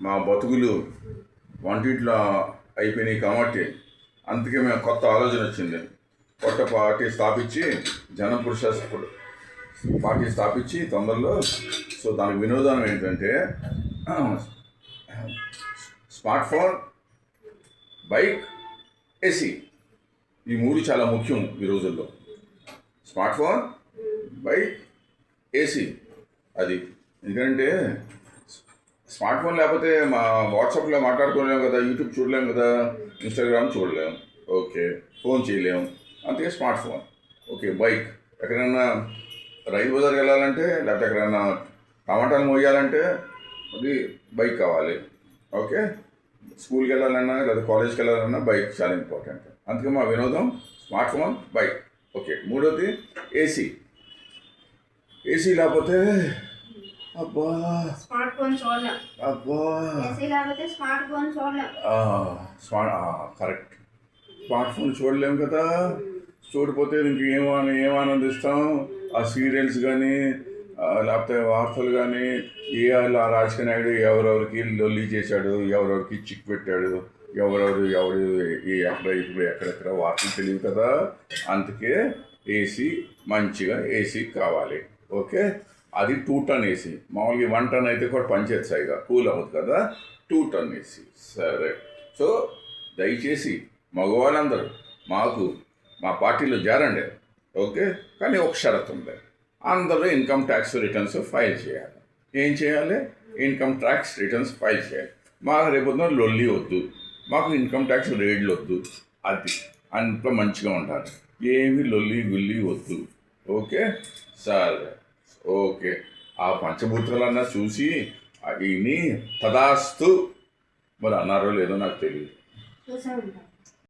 మా బతుకులు వంటింట్లో అయిపోయినాయి కాబట్టి అందుకే మేము కొత్త ఆలోచన వచ్చింది. కొత్త పార్టీ స్థాపించి జనపురుష పార్టీ స్థాపించి తొందరలో. సో దానికి వినోదం ఏంటంటే స్మార్ట్ ఫోన్, బైక్, ఏసీ, ఈ మూడు చాలా ముఖ్యం ఈ రోజుల్లో. Smart phone, bike, AC. అది ఎందుకంటే స్మార్ట్ ఫోన్ లేకపోతే మా వాట్సాప్లో మాట్లాడుకోలేము కదా, యూట్యూబ్ చూడలేము కదా, ఇన్స్టాగ్రామ్ చూడలేము, ఓకే, ఫోన్ చేయలేము, అందుకే స్మార్ట్ ఫోన్. ఓకే, బైక్, ఎక్కడైనా రైతు బజార్కి వెళ్ళాలంటే లేకపోతే ఎక్కడైనా టమాటాలు మోయాలంటే అది బైక్ కావాలి. ఓకే, స్కూల్కి వెళ్ళాలన్నా లేదా కాలేజ్కి వెళ్ళాలన్నా బైక్ చాలా ఇంపార్టెంట్. అందుకే మా వినోదం స్మార్ట్ ఫోన్, బైక్. ఓకే, మూడోది ఏసీ. ఏసీ లేకపోతే అబ్బా స్మార్ట్ ఫోన్ చూడలేం. అబ్బా ఏసీ లేకపోతే స్మార్ట్ ఫోన్ చూడలేం. కరెక్ట్, స్మార్ట్ ఫోన్ చూడలేము కదా. చూడకపోతే ఏం ఆనందిస్తాం? ఆ సీరియల్స్ కానీ లేకపోతే వార్తలు కానీ, ఆ రాజకీయ నాయుడు ఎవరెవరికి లొల్లి చేశాడు, ఎవరెవరికి చిక్ పెట్టాడు, ఎవరు ఎక్కడెక్కడ వార్తలు తెలియదు కదా. అందుకే ఏసీ, మంచిగా ఏసీ కావాలి. ఓకే, అది 2 టన్ ఏసీ. మామూలుగా 1 టన్ అయితే కూడా పనిచేస్తాయిగా, కూల్ అవ్వదు కదా. 2 టన్ ఏసీ. సరే, సో దయచేసి మగవాళ్ళందరూ మా పార్టీలో చేరండి. ఓకే, కానీ ఒక షరతు ఉంది, అందరూ ఇన్కమ్ ట్యాక్స్ రిటర్న్స్ ఫైల్ చేయాలి. ఏం చేయాలి? ఇన్కమ్ ట్యాక్స్ రిటర్న్స్ ఫైల్ చేయాలి. మాకు రేపొద్దున లొల్లి వద్దు, మాకు ఇన్కమ్ ట్యాక్స్ రేట్లు వద్దు. అది అంత మంచిగా ఉండాలి, ఏమి లొల్లి గుల్లి వద్దు. ఓకే, సరే, ఓకే. ఆ పంచభూతాలన్నా చూసి విని తదాస్తు మరి అన్నారో లేదో నాకు తెలియదు.